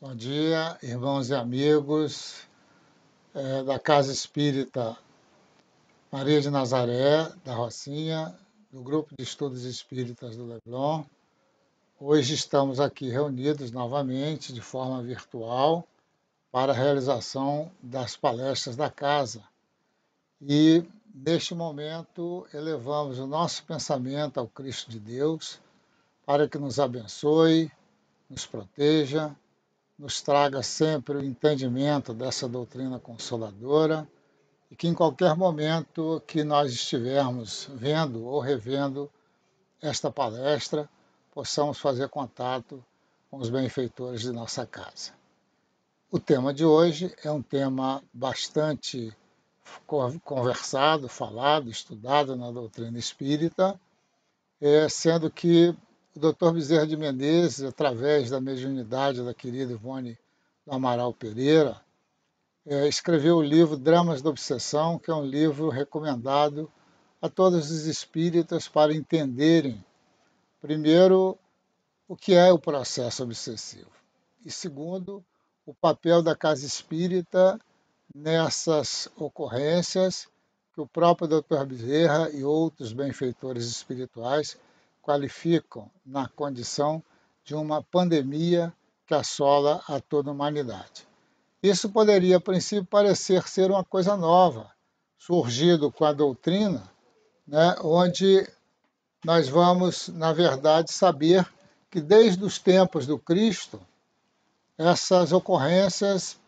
Bom dia, irmãos e amigos da Casa Espírita Maria de Nazaré, da Rocinha, do Grupo de Estudos Espíritas do Leblon. Hoje estamos aqui reunidos novamente de forma virtual para a realização das palestras da Casa. E, neste momento, elevamos o nosso pensamento ao Cristo de Deus para que nos abençoe, nos proteja, nos traga sempre o entendimento dessa doutrina consoladora e que em qualquer momento que nós estivermos vendo ou revendo esta palestra, possamos fazer contato com os benfeitores de nossa casa. O tema de hoje é um tema bastante conversado, falado, estudado na doutrina espírita, sendo que o Dr. Bezerra de Menezes, através da mediunidade da querida Ivone do Amaral Pereira, escreveu o livro Dramas da Obsessão, que é um livro recomendado a todos os espíritas para entenderem, primeiro, o que é o processo obsessivo e, segundo, o papel da casa espírita nessas ocorrências que o próprio Dr. Bezerra e outros benfeitores espirituais qualificam na condição de uma pandemia que assola a toda a humanidade. Isso poderia, a princípio, parecer ser uma coisa nova, surgido com a doutrina, né, onde nós vamos, na verdade, saber que desde os tempos do Cristo, essas ocorrências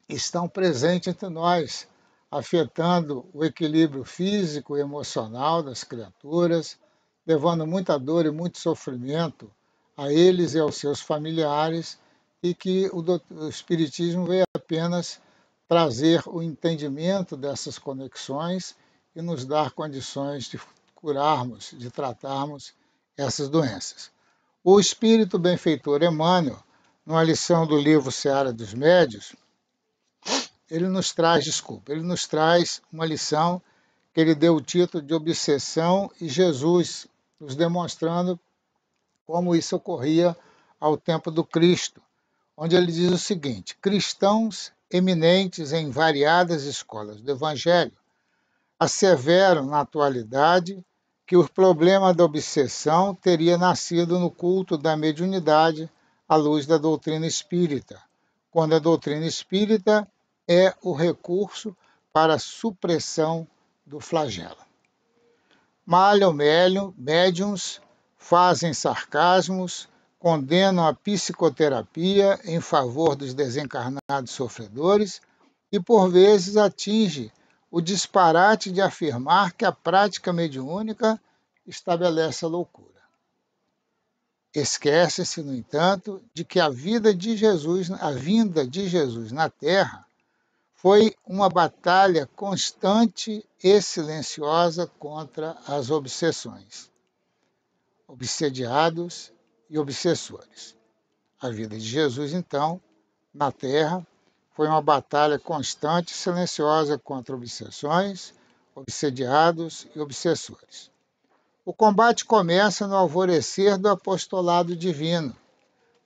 estão presentes entre nós, afetando o equilíbrio físico e emocional das criaturas, levando muita dor e muito sofrimento a eles e aos seus familiares, e que o Espiritismo veio apenas trazer o entendimento dessas conexões e nos dar condições de curarmos, de tratarmos essas doenças. O Espírito Benfeitor Emmanuel, numa lição do livro Seara dos Médios, ele nos traz uma lição que ele deu o título de Obsessão e Jesus, nos demonstrando como isso ocorria ao tempo do Cristo, onde ele diz o seguinte: cristãos eminentes em variadas escolas do Evangelho asseveram na atualidade que o problema da obsessão teria nascido no culto da mediunidade à luz da doutrina espírita, quando a doutrina espírita é o recurso para a supressão do flagelo. Malham médiuns, fazem sarcasmos, condenam a psicoterapia em favor dos desencarnados sofredores e, por vezes, atinge o disparate de afirmar que a prática mediúnica estabelece a loucura. Esquece-se, no entanto, de que a vinda de Jesus na Terra foi uma batalha constante e silenciosa contra as obsessões, obsediados e obsessores. A vida de Jesus, então, na Terra, foi uma batalha constante e silenciosa contra obsessões, obsediados e obsessores. O combate começa no alvorecer do apostolado divino.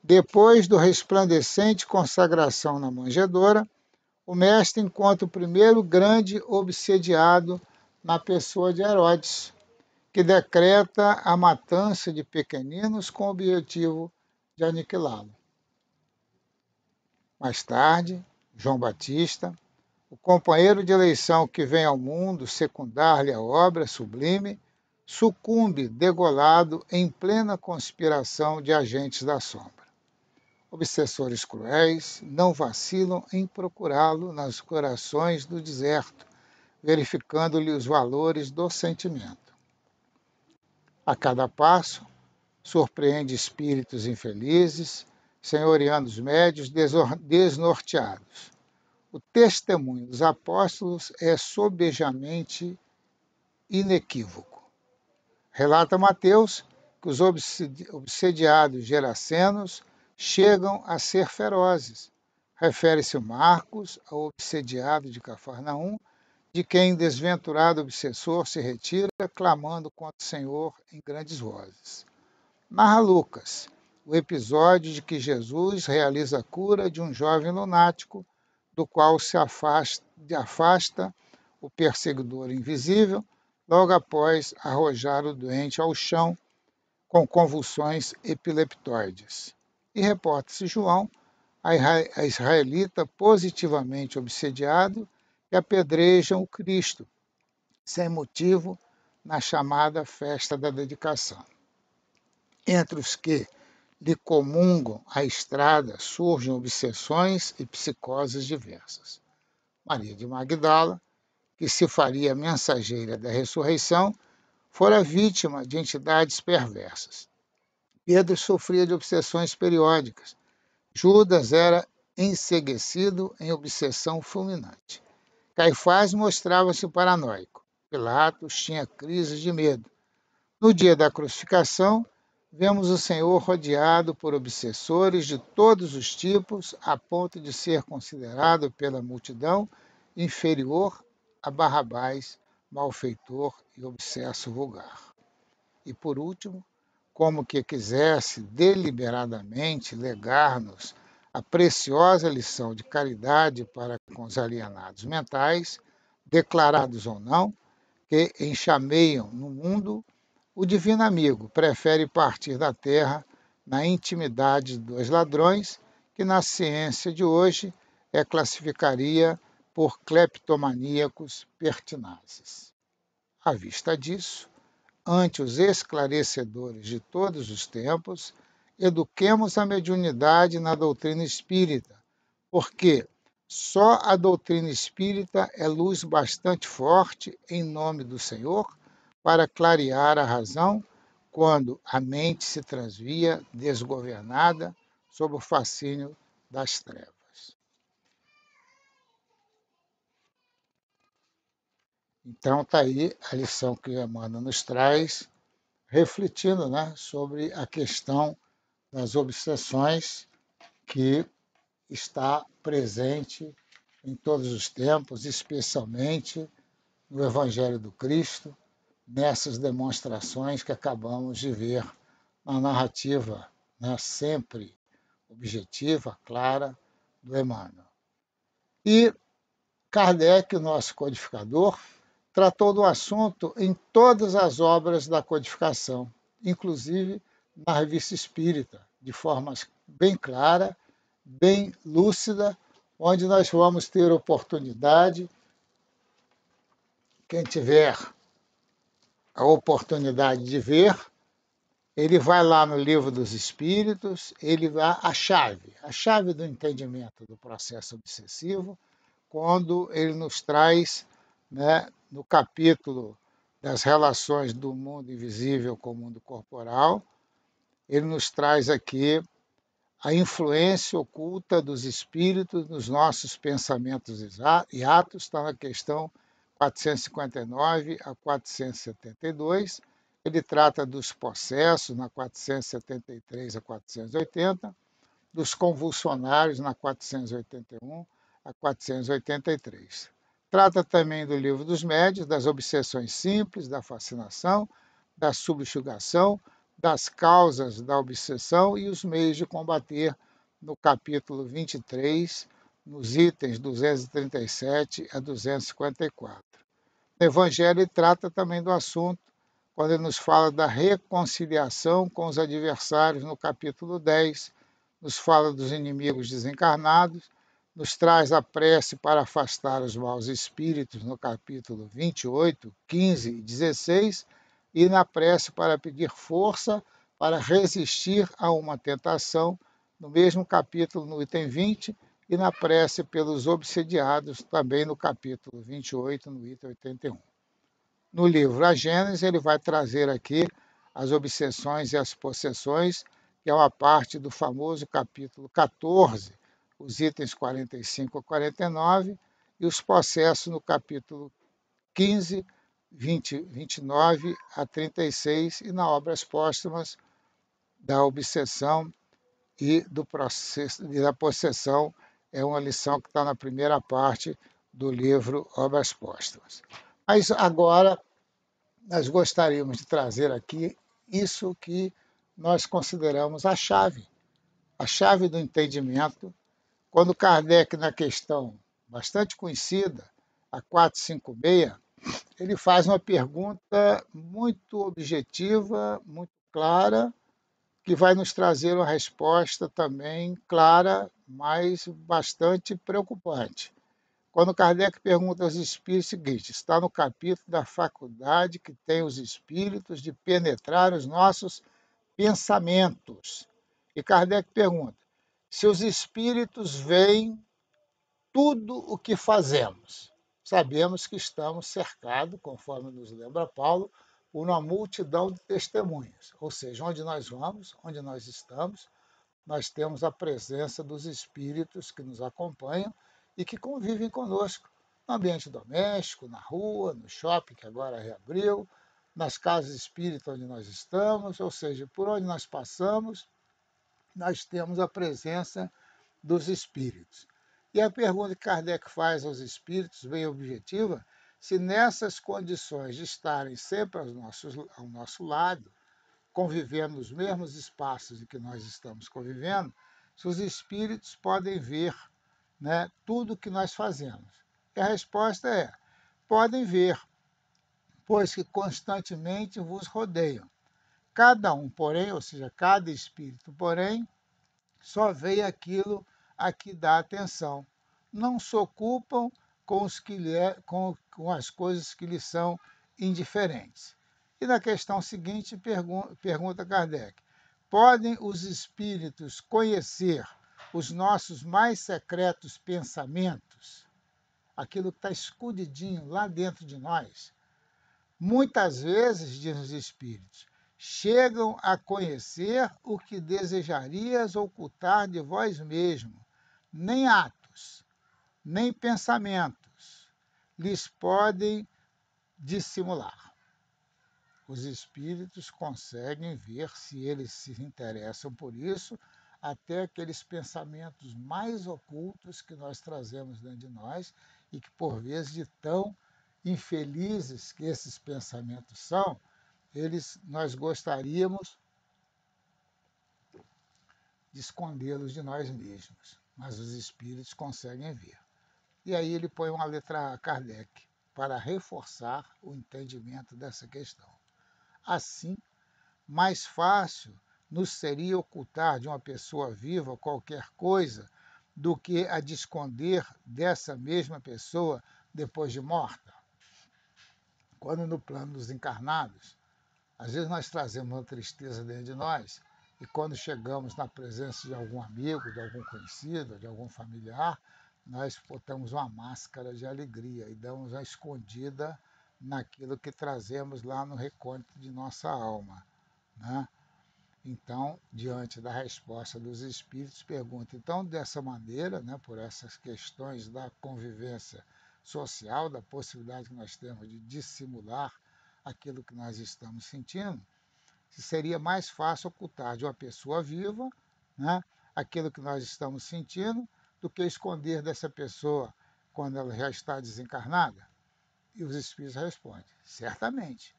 Depois do resplandecente consagração na manjedoura, o mestre encontra o primeiro grande obsediado na pessoa de Herodes, que decreta a matança de pequeninos com o objetivo de aniquilá-lo. Mais tarde, João Batista, o companheiro de eleição que vem ao mundo secundar-lhe a obra sublime, sucumbe degolado em plena conspiração de agentes da sombra. Obsessores cruéis não vacilam em procurá-lo nos corações do deserto, verificando-lhe os valores do sentimento. A cada passo, surpreende espíritos infelizes, senhoreando os médios desnorteados. O testemunho dos apóstolos é sobejamente inequívoco. Relata Mateus que os obsediados gerasenos chegam a ser ferozes. Refere-se Marcos ao obsediado de Cafarnaum, de quem desventurado obsessor se retira, clamando contra o Senhor em grandes vozes. Narra Lucas o episódio de que Jesus realiza a cura de um jovem lunático, do qual se afasta o perseguidor invisível, logo após arrojar o doente ao chão com convulsões epileptoides. E reporta-se João, a israelita positivamente obsediado, que apedrejam o Cristo, sem motivo, na chamada festa da dedicação. Entre os que lhe comungam a estrada surgem obsessões e psicoses diversas. Maria de Magdala, que se faria mensageira da ressurreição, fora vítima de entidades perversas. Pedro sofria de obsessões periódicas. Judas era enceguecido em obsessão fulminante. Caifás mostrava-se paranoico. Pilatos tinha crises de medo. No dia da crucificação, vemos o Senhor rodeado por obsessores de todos os tipos, a ponto de ser considerado pela multidão inferior a Barrabás, malfeitor e obsesso vulgar. E por último, como que quisesse deliberadamente legar-nos a preciosa lição de caridade para com os alienados mentais, declarados ou não, que enxameiam no mundo, o divino amigo prefere partir da terra na intimidade dos ladrões, que na ciência de hoje classificaria por cleptomaníacos pertinazes. À vista disso, ante os esclarecedores de todos os tempos, eduquemos a mediunidade na doutrina espírita, porque só a doutrina espírita é luz bastante forte em nome do Senhor para clarear a razão quando a mente se transvia desgovernada sob o fascínio das trevas. Então está aí a lição que Emmanuel nos traz, refletindo, sobre a questão das obsessões que está presente em todos os tempos, especialmente no Evangelho do Cristo, nessas demonstrações que acabamos de ver na narrativa, sempre objetiva, clara, do Emmanuel. E Kardec, o nosso codificador, tratou do assunto em todas as obras da codificação, inclusive na Revista Espírita, de forma bem clara, bem lúcida, onde nós vamos ter oportunidade, quem tiver a oportunidade de ver, ele vai lá no Livro dos Espíritos, ele vai a chave do entendimento do processo obsessivo, quando ele nos traz, no capítulo das relações do mundo invisível com o mundo corporal, ele nos traz aqui a influência oculta dos espíritos nos nossos pensamentos e atos, está na questão 459 a 472. Ele trata dos possessos, na 473 a 480, dos convulsionários, na 481 a 483. Trata também do Livro dos Médiuns, das obsessões simples, da fascinação, da subjugação, das causas da obsessão e os meios de combater, no capítulo 23, nos itens 237 a 254. O Evangelho trata também do assunto, quando ele nos fala da reconciliação com os adversários, no capítulo 10, nos fala dos inimigos desencarnados, nos traz a prece para afastar os maus espíritos, no capítulo 28, 15 e 16, e na prece para pedir força para resistir a uma tentação, no mesmo capítulo, no item 20, e na prece pelos obsediados, também no capítulo 28, no item 81. No livro A Gênese, ele vai trazer aqui as obsessões e as possessões, que é uma parte do famoso capítulo 14, os itens 45 a 49, e os possessos no capítulo 15, 29 a 36, e na Obras Póstumas, da obsessão e do processo e da possessão, é uma lição que está na primeira parte do livro Obras Póstumas. Mas agora nós gostaríamos de trazer aqui isso que nós consideramos a chave do entendimento. Quando Kardec, na questão bastante conhecida, a 456, ele faz uma pergunta muito objetiva, muito clara, que vai nos trazer uma resposta também clara, mas bastante preocupante. Quando Kardec pergunta aos espíritos o seguinte, está no capítulo da faculdade que tem os espíritos de penetrar os nossos pensamentos. E Kardec pergunta, se os espíritos veem tudo o que fazemos, sabemos que estamos cercados, conforme nos lembra Paulo, por uma multidão de testemunhas. Ou seja, onde nós vamos, onde nós estamos, nós temos a presença dos espíritos que nos acompanham e que convivem conosco no ambiente doméstico, na rua, no shopping, que agora reabriu, nas casas espíritas onde nós estamos, ou seja, por onde nós passamos, nós temos a presença dos espíritos. E a pergunta que Kardec faz aos espíritos, bem objetiva, se nessas condições de estarem sempre ao nosso lado, convivendo nos mesmos espaços em que nós estamos convivendo, se os espíritos podem ver, né, tudo o que nós fazemos. E a resposta é, podem ver, pois que constantemente vos rodeiam. Cada um, porém, ou seja, cada espírito, porém, só vê aquilo a que dá atenção. Não se ocupam com as coisas que lhes são indiferentes. E na questão seguinte, pergunta Kardec: podem os espíritos conhecer os nossos mais secretos pensamentos? Aquilo que está escondidinho lá dentro de nós? Muitas vezes, dizem os espíritos, chegam a conhecer o que desejarias ocultar de vós mesmo. Nem atos, nem pensamentos lhes podem dissimular. Os espíritos conseguem ver, se eles se interessam por isso, até aqueles pensamentos mais ocultos que nós trazemos dentro de nós e que, por vezes, de tão infelizes que esses pensamentos são, nós gostaríamos de escondê-los de nós mesmos, mas os espíritos conseguem ver. E aí ele põe uma letra A, Kardec, para reforçar o entendimento dessa questão. Assim, mais fácil nos seria ocultar de uma pessoa viva qualquer coisa do que a de esconder dessa mesma pessoa depois de morta. Quando no plano dos encarnados, às vezes nós trazemos uma tristeza dentro de nós e quando chegamos na presença de algum amigo, de algum conhecido, de algum familiar, nós botamos uma máscara de alegria e damos uma escondida naquilo que trazemos lá no recôndito de nossa alma, né? Então, diante da resposta dos espíritos, pergunta, então, dessa maneira, né, por essas questões da convivência social, da possibilidade que nós temos de dissimular aquilo que nós estamos sentindo, se seria mais fácil ocultar de uma pessoa viva, né, aquilo que nós estamos sentindo do que esconder dessa pessoa quando ela já está desencarnada? E os espíritos respondem, certamente.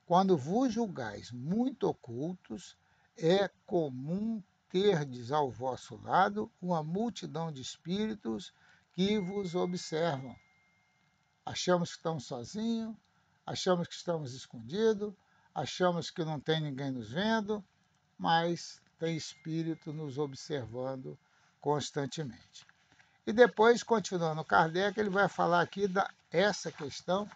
Quando vos julgais muito ocultos, é comum terdes ao vosso lado uma multidão de espíritos que vos observam. Achamos que estamos sozinhos, achamos que estamos escondidos, achamos que não tem ninguém nos vendo, mas tem espírito nos observando constantemente. E depois, continuando Kardec, ele vai falar aqui essa questão,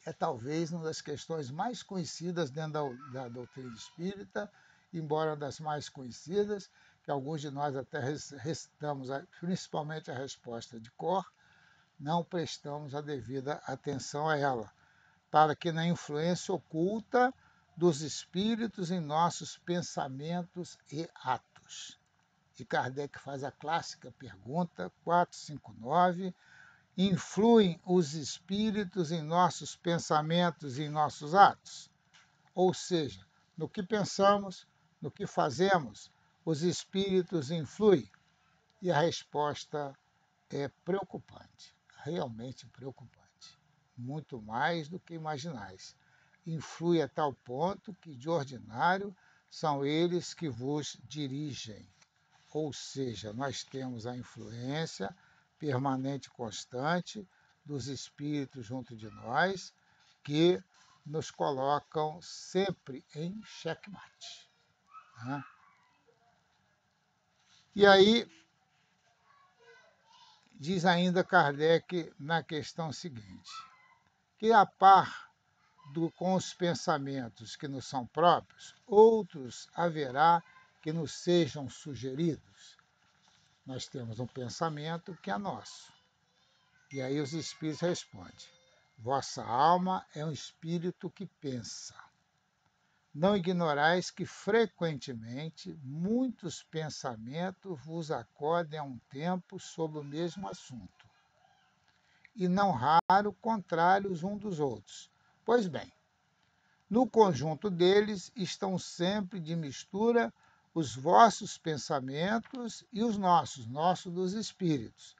é talvez uma das questões mais conhecidas dentro da doutrina espírita, embora das mais conhecidas, que alguns de nós até recitamos, principalmente a resposta de cor, não prestamos a devida atenção a ela, para que na influência oculta dos espíritos em nossos pensamentos e atos. E Kardec faz a clássica pergunta 459, influem os espíritos em nossos pensamentos e em nossos atos? Ou seja, no que pensamos, no que fazemos, os espíritos influem? E a resposta é preocupante, realmente preocupante, muito mais do que imaginais. Influi a tal ponto que, de ordinário, são eles que vos dirigem. Ou seja, nós temos a influência permanente e constante dos espíritos junto de nós, que nos colocam sempre em xeque-mate. Né? E aí, diz ainda Kardec na questão seguinte, que a par com os pensamentos que nos são próprios, outros haverá que nos sejam sugeridos. Nós temos um pensamento que é nosso. E aí os espíritos respondem, vossa alma é um espírito que pensa. Não ignorais que frequentemente muitos pensamentos vos acodem a um tempo sobre o mesmo assunto, e não raro contrários um dos outros. Pois bem, no conjunto deles estão sempre de mistura os vossos pensamentos e os nossos dos espíritos.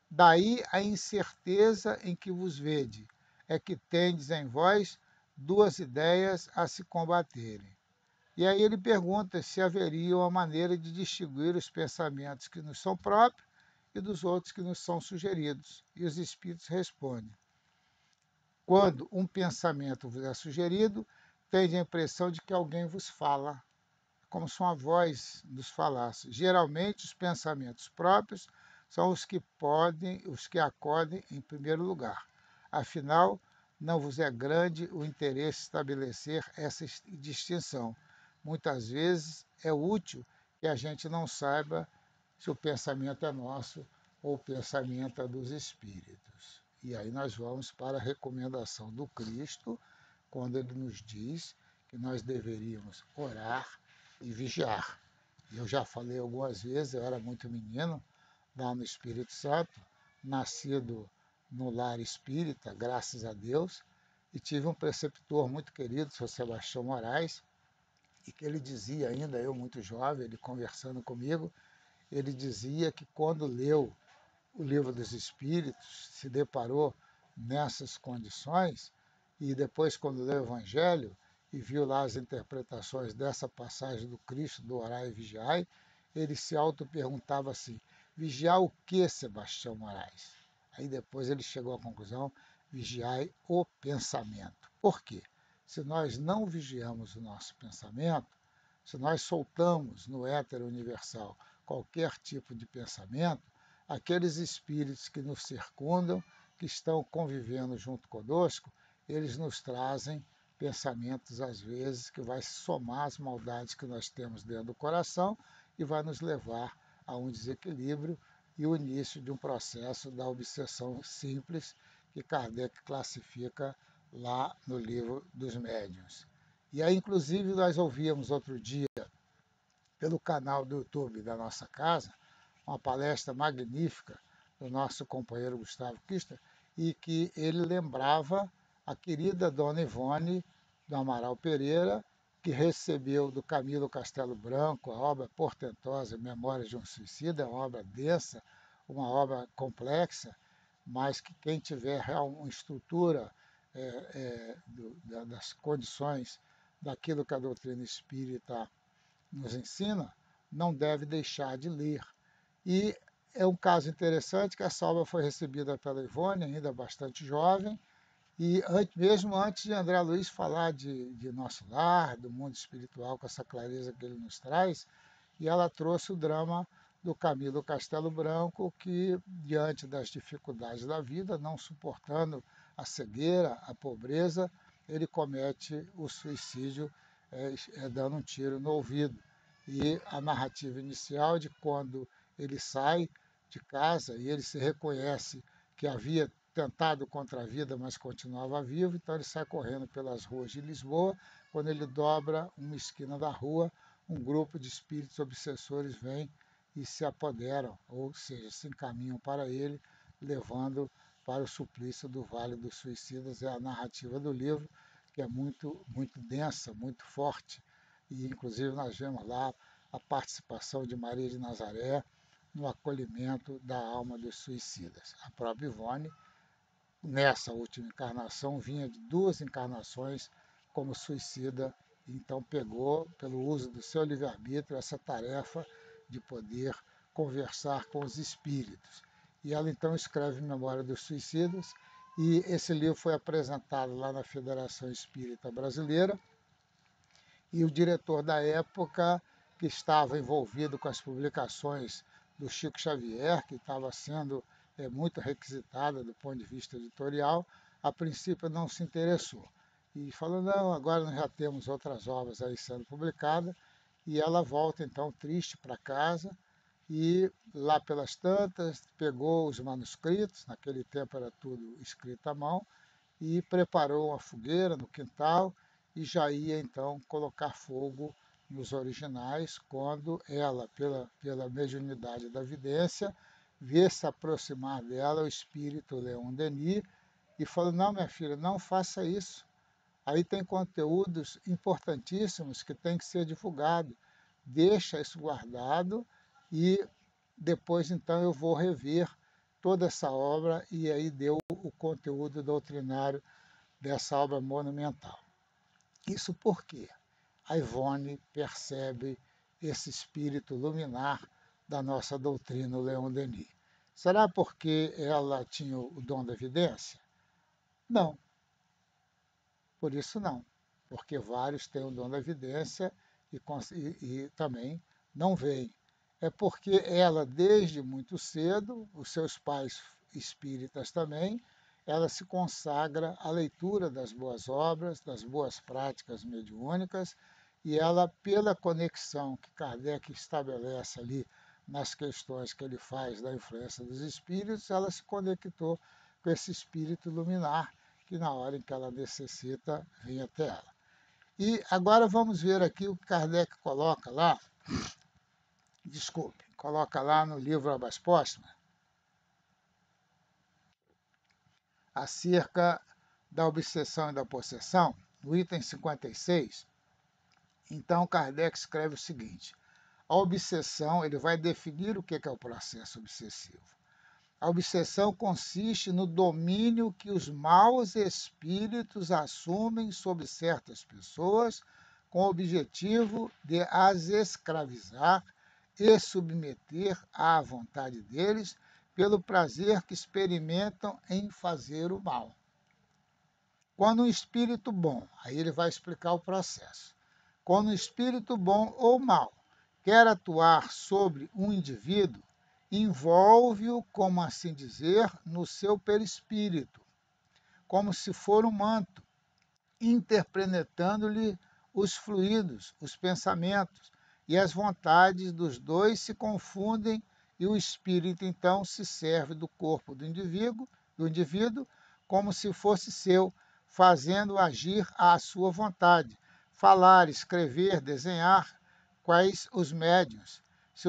Daí a incerteza em que vos vede, é que tendes em vós duas ideias a se combaterem. E aí ele pergunta se haveria uma maneira de distinguir os pensamentos que nos são próprios e dos outros que nos são sugeridos. E os espíritos respondem, quando um pensamento vos é sugerido, tende a impressão de que alguém vos fala, como se uma voz nos falasse. Geralmente, os pensamentos próprios são os que acodem em primeiro lugar. Afinal, não vos é grande o interesse estabelecer essa distinção. Muitas vezes é útil que a gente não saiba se o pensamento é nosso ou o pensamento é dos espíritos. E aí nós vamos para a recomendação do Cristo, quando ele nos diz que nós deveríamos orar e vigiar. Eu já falei algumas vezes, eu era muito menino, lá no Espírito Santo, nascido no lar espírita, graças a Deus, e tive um preceptor muito querido, Sr. Sebastião Moraes, e que ele dizia ainda, eu muito jovem, ele conversando comigo, ele dizia que quando leu o Livro dos Espíritos, se deparou nessas condições, e depois quando leu o Evangelho e viu lá as interpretações dessa passagem do Cristo, do orai e vigiai, ele se auto-perguntava assim, vigiar o que, Sebastião Moraes? Aí depois ele chegou à conclusão, vigiai o pensamento. Por quê? Se nós não vigiamos o nosso pensamento, se nós soltamos no éter universal qualquer tipo de pensamento, aqueles espíritos que nos circundam, que estão convivendo junto conosco, eles nos trazem pensamentos, às vezes, que vai somar as maldades que nós temos dentro do coração e vai nos levar a um desequilíbrio e o início de um processo da obsessão simples que Kardec classifica lá no Livro dos Médiuns. E aí, inclusive, nós ouvíamos outro dia, pelo canal do YouTube da nossa casa, uma palestra magnífica do nosso companheiro Gustavo Kister, e que ele lembrava a querida Dona Ivone do Amaral Pereira, que recebeu do Camilo Castelo Branco a obra portentosa Memórias de um Suicida, uma obra densa, uma obra complexa, mas que quem tiver uma estrutura das condições daquilo que a doutrina espírita nos ensina, não deve deixar de ler. E é um caso interessante que essa obra foi recebida pela Ivone, ainda bastante jovem, e mesmo antes de André Luiz falar de nosso lar, do mundo espiritual, com essa clareza que ele nos traz, e ela trouxe o drama do Camilo Castelo Branco, que, diante das dificuldades da vida, não suportando a cegueira, a pobreza, ele comete o suicídio dando um tiro no ouvido. E a narrativa inicial de quando ele sai de casa e ele se reconhece que havia tentado contra a vida, mas continuava vivo, então ele sai correndo pelas ruas de Lisboa. Quando ele dobra uma esquina da rua, um grupo de espíritos obsessores vem e se apoderam, ou seja, se encaminham para ele, levando para o suplício do Vale dos Suicidas. É a narrativa do livro, que é muito, muito densa, muito forte, e inclusive nós vemos lá a participação de Maria de Nazaré no acolhimento da alma dos suicidas. A própria Ivone, nessa última encarnação, vinha de 2 encarnações como suicida então pegou, pelo uso do seu livre-arbítrio, essa tarefa de poder conversar com os espíritos. E ela então escreve Memória dos Suicidas, e esse livro foi apresentado lá na Federação Espírita Brasileira, e o diretor da época, que estava envolvido com as publicações do Chico Xavier, que estava sendo muito requisitada do ponto de vista editorial, a princípio não se interessou. E falou, não, agora nós já temos outras obras aí sendo publicadas, e ela volta então triste para casa, e lá pelas tantas pegou os manuscritos, naquele tempo era tudo escrito à mão, e preparou uma fogueira no quintal e já ia então colocar fogo nos originais, quando ela, pela mediunidade da vidência, vê se aproximar dela o espírito Leon Denis e falou, não, minha filha, não faça isso. Aí tem conteúdos importantíssimos que tem que ser divulgado. Deixa isso guardado e depois então eu vou rever toda essa obra, e aí deu o conteúdo doutrinário dessa obra monumental. Isso porque a Ivone percebe esse espírito luminar da nossa doutrina, o Leon Denis. Será porque ela tinha o dom da evidência? Não, por isso não, porque vários têm o dom da evidência e também não veem. É porque ela, desde muito cedo, os seus pais espíritas também, ela se consagra à leitura das boas obras, das boas práticas mediúnicas, e ela, pela conexão que Kardec estabelece ali nas questões que ele faz da influência dos espíritos, ela se conectou com esse espírito luminar, que na hora em que ela necessita, vem até ela. E agora vamos ver aqui o que Kardec coloca lá, coloca lá no livro Obras Póstumas, acerca da obsessão e da possessão, no item 56. Então, Kardec escreve o seguinte: a obsessão, ele vai definir o que é o processo obsessivo. A obsessão consiste no domínio que os maus espíritos assumem sobre certas pessoas com o objetivo de as escravizar e submeter à vontade deles pelo prazer que experimentam em fazer o mal. Quando um espírito bom, aí ele vai explicar o processo. Quando um espírito bom ou mau quer atuar sobre um indivíduo, envolve-o, como assim dizer, no seu perispírito, como se for um manto, interpenetrando-lhe os fluidos, os pensamentos, e as vontades dos dois se confundem, e o espírito então se serve do corpo do indivíduo como se fosse seu, fazendo agir à sua vontade, falar, escrever, desenhar, quais os médiuns. Se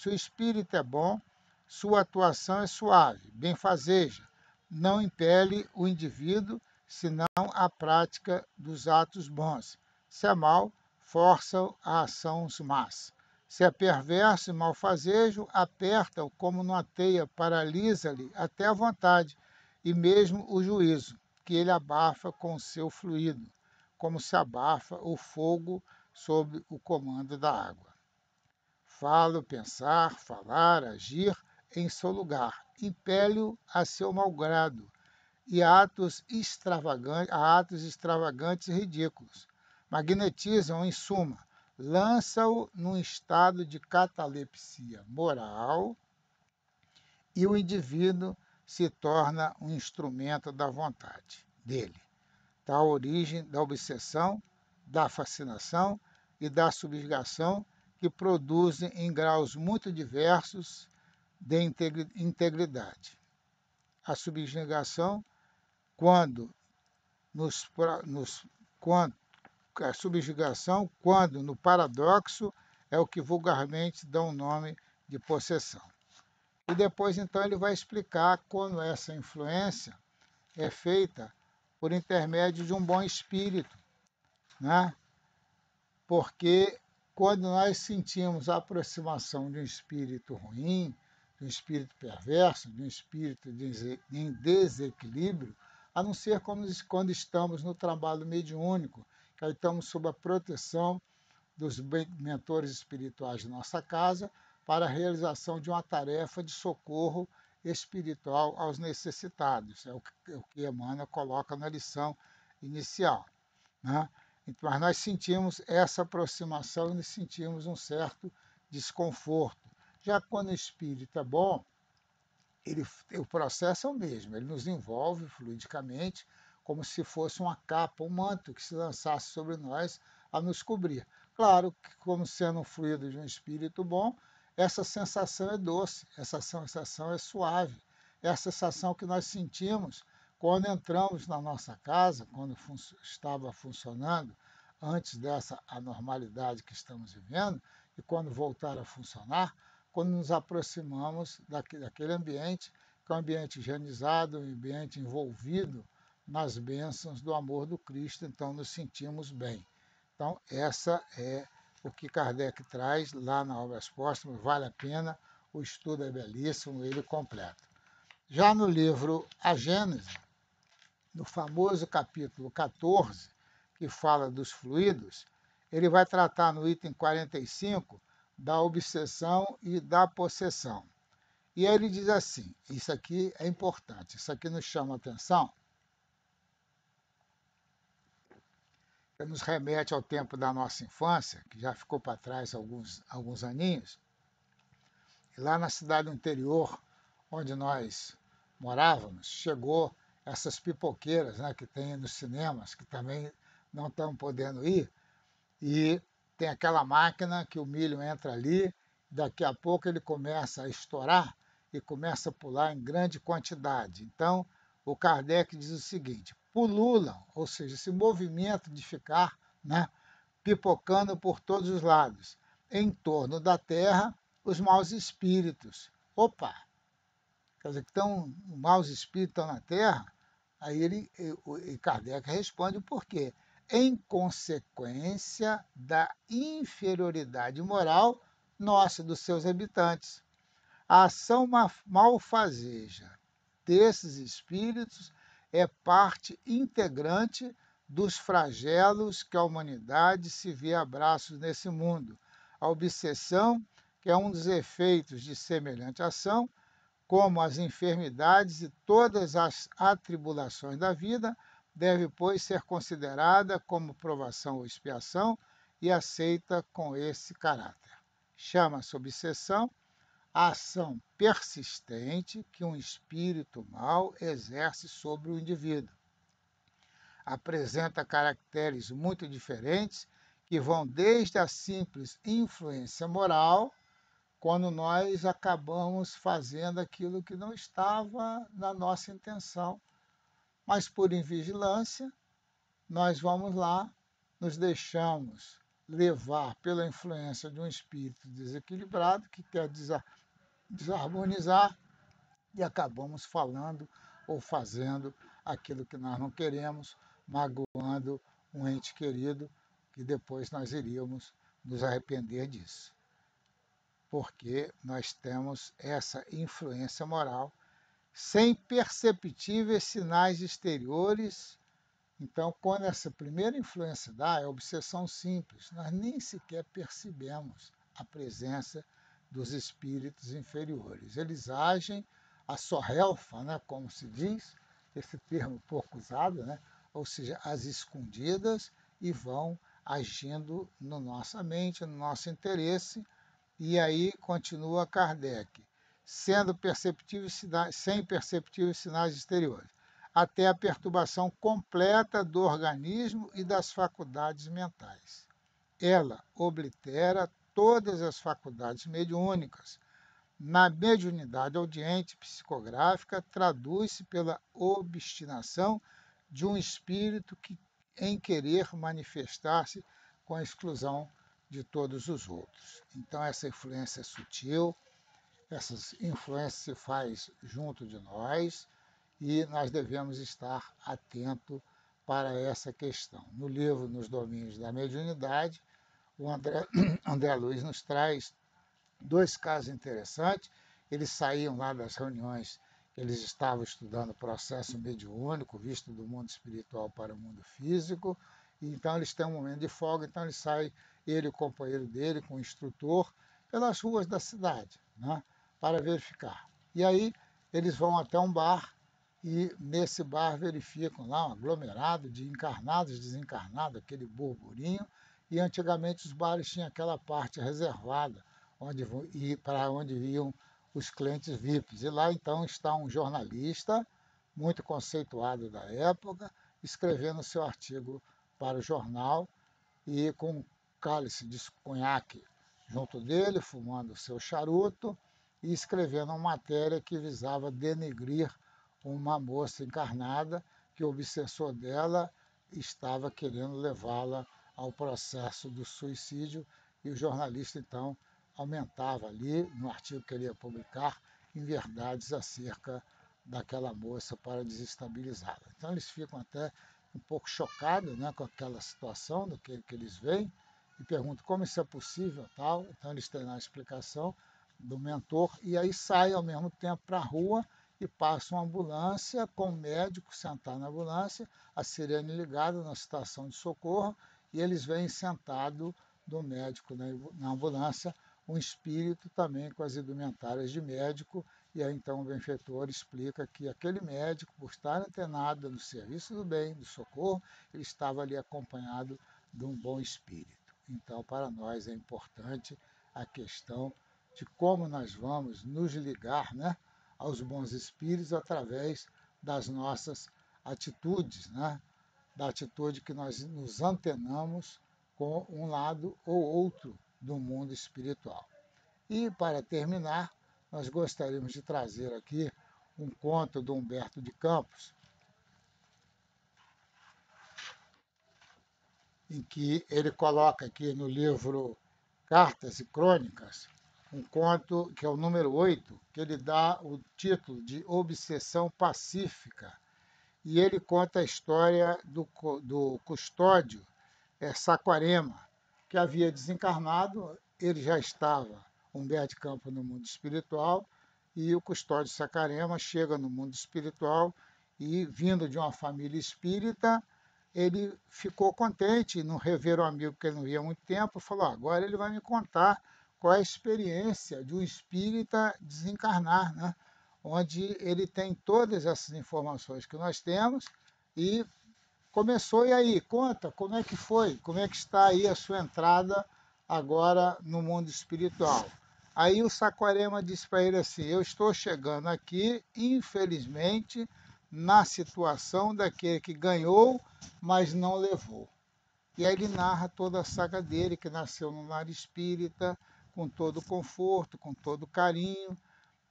o espírito é bom, sua atuação é suave, benfazeja, não impele o indivíduo, senão a prática dos atos bons. Se é mau, força-o a ações más. Se é perverso e malfazejo, aperta-o como numa teia, paralisa-lhe até a vontade, e mesmo o juízo, que ele abafa com o seu fluido, como se abafa o fogo sob o comando da água. Falo, pensar, falar, agir em seu lugar, impele-o a seu malgrado, e a atos extravagantes e ridículos. Magnetizam, em suma, lança-o num estado de catalepsia moral, e o indivíduo se torna um instrumento da vontade dele. Da origem da obsessão, da fascinação e da subjugação, que produzem em graus muito diversos de integridade. A subjugação, quando no paradoxo, é o que vulgarmente dá o nome de possessão. E depois, então, ele vai explicar como essa influência é feita por intermédio de um bom espírito, né? Porque quando nós sentimos a aproximação de um espírito ruim, de um espírito perverso, de um espírito em desequilíbrio, a não ser quando estamos no trabalho mediúnico, que aí estamos sob a proteção dos mentores espirituais de nossa casa para a realização de uma tarefa de socorro espiritual aos necessitados. É o que Emmanuel coloca na lição inicial, né? Mas nós sentimos essa aproximação e sentimos um certo desconforto. Já quando o espírito é bom, o processo é o mesmo, ele nos envolve fluidicamente, como se fosse uma capa, um manto que se lançasse sobre nós a nos cobrir. Claro que, como sendo um fluido de um espírito bom, essa sensação é doce, essa sensação é suave, é a sensação que nós sentimos quando entramos na nossa casa, quando estava funcionando, antes dessa anormalidade que estamos vivendo, e quando voltar a funcionar, quando nos aproximamos daquele ambiente, que é um ambiente higienizado, um ambiente envolvido nas bênçãos do amor do Cristo, então nos sentimos bem. Então, essa é o que Kardec traz lá na Obras Póstumas, vale a pena, o estudo é belíssimo, ele completo. Já no livro A Gênese, no famoso capítulo 14, que fala dos fluidos, ele vai tratar no item 45 da obsessão e da possessão. E aí ele diz assim, isso aqui é importante, isso aqui nos chama a atenção, que nos remete ao tempo da nossa infância, que já ficou para trás alguns aninhos, e lá na cidade interior, onde nós morávamos, chegou essas pipoqueiras, né, que tem nos cinemas, que também não estão podendo ir, e tem aquela máquina que o milho entra ali, daqui a pouco ele começa a estourar e começa a pular em grande quantidade. Então, o Kardec diz o seguinte, pululam, ou seja, esse movimento de ficar, né, pipocando por todos os lados, em torno da Terra, os maus espíritos. Opa! Quer dizer, que estão, os maus espíritos estão na Terra? Aí Kardec responde o porquê. Em consequência da inferioridade moral nossa, dos seus habitantes. A ação malfazeja desses espíritos é parte integrante dos flagelos que a humanidade se vê a braços nesse mundo. A obsessão, que é um dos efeitos de semelhante ação, como as enfermidades e todas as atribulações da vida, deve, pois, ser considerada como provação ou expiação e aceita com esse caráter. Chama-se obsessão a ação persistente que um espírito mau exerce sobre o indivíduo. Apresenta caracteres muito diferentes que vão desde a simples influência moral, quando nós acabamos fazendo aquilo que não estava na nossa intenção, mas por invigilância, nós vamos lá, nos deixamos levar pela influência de um espírito desequilibrado que quer desarmonizar e acabamos falando ou fazendo aquilo que nós não queremos, magoando um ente querido, que depois nós iríamos nos arrepender disso. Porque nós temos essa influência moral sem perceptíveis sinais exteriores. Então, quando essa primeira influência dá, é obsessão simples, nós nem sequer percebemos a presença dos espíritos inferiores. Eles agem a sorrelfa, né, como se diz, esse termo pouco usado, né, ou seja, às escondidas, e vão agindo na nossa mente, no nosso interesse. E aí continua Kardec, sendo sem perceptíveis sinais exteriores, até a perturbação completa do organismo e das faculdades mentais. Ela oblitera todas as faculdades mediúnicas. Na mediunidade audiente psicográfica, traduz-se pela obstinação de um espírito em querer manifestar-se com a exclusão de todos os outros. Então, essa influência é sutil, essas influências se faz junto de nós e nós devemos estar atentos para essa questão. No livro Nos Domínios da Mediunidade, o André Luiz nos traz dois casos interessantes. Eles saíam lá das reuniões, eles estavam estudando o processo mediúnico, visto do mundo espiritual para o mundo físico, E então eles têm um momento de folga, então ele sai, ele e o companheiro dele, com o instrutor, pelas ruas da cidade, né, para verificar. E aí eles vão até um bar e nesse bar verificam lá um aglomerado de encarnados, desencarnados, aquele burburinho, e antigamente os bares tinham aquela parte reservada para onde iam os clientes VIPs. E lá então está um jornalista muito conceituado da época, escrevendo seu artigo para o jornal e com um cálice de conhaque junto dele, fumando seu charuto e escrevendo uma matéria que visava denegrir uma moça encarnada que o obsessor dela estava querendo levá-la ao processo do suicídio e o jornalista então aumentava ali no artigo que ele ia publicar inverdades acerca daquela moça para desestabilizá-la. Então eles ficam até um pouco chocados, né, com aquela situação do que eles veem e perguntam como isso é possível, tal. Então eles têm a explicação do mentor e aí saem ao mesmo tempo para a rua e passa uma ambulância com o médico sentado na ambulância, a sirene ligada na estação de socorro e eles veem sentado do médico na ambulância um espírito também com as indumentárias de médico, e aí então o benfeitor explica que aquele médico, por estar antenado no serviço do bem, do socorro, ele estava ali acompanhado de um bom espírito. Então, para nós é importante a questão de como nós vamos nos ligar, né, aos bons espíritos através das nossas atitudes, né, da atitude que nós nos antenamos com um lado ou outro do mundo espiritual. E, para terminar, nós gostaríamos de trazer aqui um conto do Humberto de Campos, em que ele coloca aqui no livro Cartas e Crônicas, um conto que é o número 8, que ele dá o título de Obsessão Pacífica. E ele conta a história do custódio Saquarema, que havia desencarnado, ele já estava, Humberto de Campos, no mundo espiritual, e o custódio Saquarema chega no mundo espiritual e, vindo de uma família espírita, ele ficou contente, não rever um amigo que ele não via há muito tempo, falou, agora ele vai me contar qual é a experiência de um espírita desencarnar, né? Onde ele tem todas essas informações que nós temos e começou, e aí, conta, como é que foi? Como é que está aí a sua entrada agora no mundo espiritual? Aí o Saquarema disse para ele assim, eu estou chegando aqui, infelizmente, na situação daquele que ganhou, mas não levou. E aí ele narra toda a saga dele, que nasceu no lar espírita, com todo o conforto, com todo o carinho,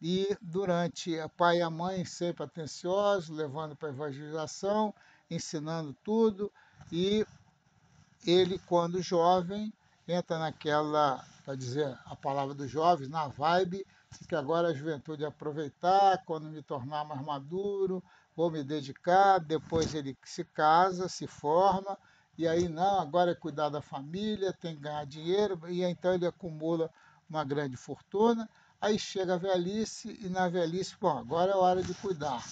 e durante o pai e a mãe sempre atenciosos, levando para a evangelização, ensinando tudo, e ele, quando jovem, entra naquela, para dizer a palavra dos jovens, na vibe, de que agora a juventude é aproveitar, quando me tornar mais maduro, vou me dedicar, depois ele se casa, se forma, e aí não, agora é cuidar da família, tem que ganhar dinheiro, e então ele acumula uma grande fortuna, aí chega a velhice, e na velhice, bom, agora é hora de cuidar.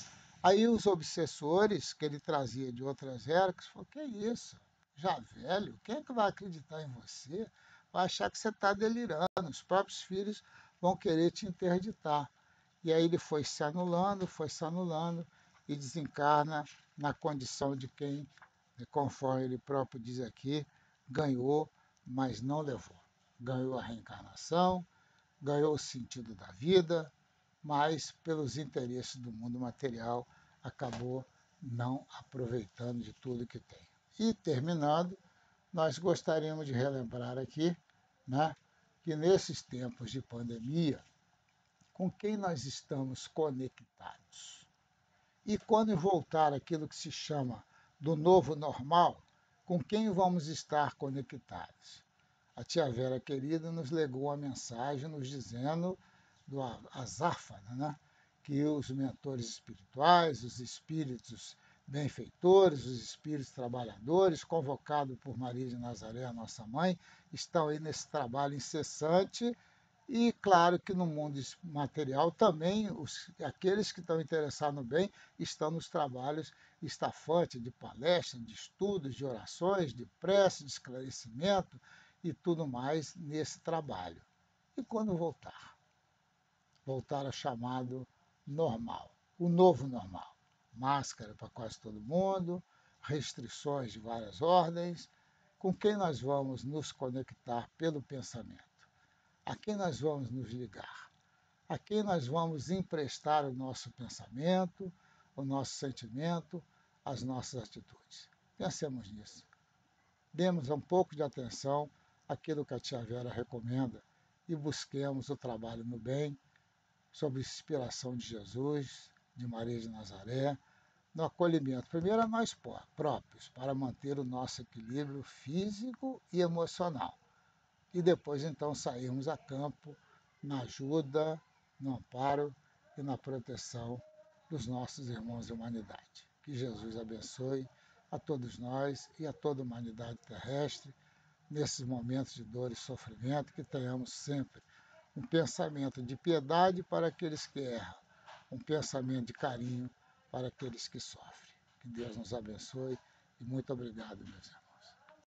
Aí os obsessores que ele trazia de outras épocas, falaram, que é isso? Já velho, quem é que vai acreditar em você? Vai achar que você está delirando, os próprios filhos vão querer te interditar. E aí ele foi se anulando e desencarna na condição de quem, conforme ele próprio diz aqui, ganhou, mas não levou. Ganhou a reencarnação, ganhou o sentido da vida, mas pelos interesses do mundo material acabou não aproveitando de tudo que tem. E terminando, nós gostaríamos de relembrar aqui, né, que nesses tempos de pandemia, com quem nós estamos conectados? E quando voltar aquilo que se chama do novo normal, com quem vamos estar conectados? A tia Vera querida nos legou uma mensagem nos dizendo do azáfana, né, que os mentores espirituais, os espíritos benfeitores, os espíritos trabalhadores, convocados por Maria de Nazaré, a nossa mãe, estão aí nesse trabalho incessante E claro que no mundo material também aqueles que estão interessados no bem estão nos trabalhos estafantes de palestras, de estudos, de orações, de prece, de esclarecimento e tudo mais nesse trabalho. E quando voltar? Voltar ao chamado normal, o novo normal. Máscara para quase todo mundo, restrições de várias ordens, com quem nós vamos nos conectar pelo pensamento, a quem nós vamos nos ligar, a quem nós vamos emprestar o nosso pensamento, o nosso sentimento, as nossas atitudes. Pensemos nisso. Demos um pouco de atenção àquilo que a tia Vera recomenda e busquemos o trabalho no bem, sob inspiração de Jesus, de Maria de Nazaré, no acolhimento, primeiro a nós próprios, para manter o nosso equilíbrio físico e emocional. E depois, então, sairmos a campo na ajuda, no amparo e na proteção dos nossos irmãos da humanidade. Que Jesus abençoe a todos nós e a toda a humanidade terrestre, nesses momentos de dor e sofrimento, que tenhamos sempre um pensamento de piedade para aqueles que erram, um pensamento de carinho para aqueles que sofrem. Que Deus nos abençoe e muito obrigado, meus irmãos.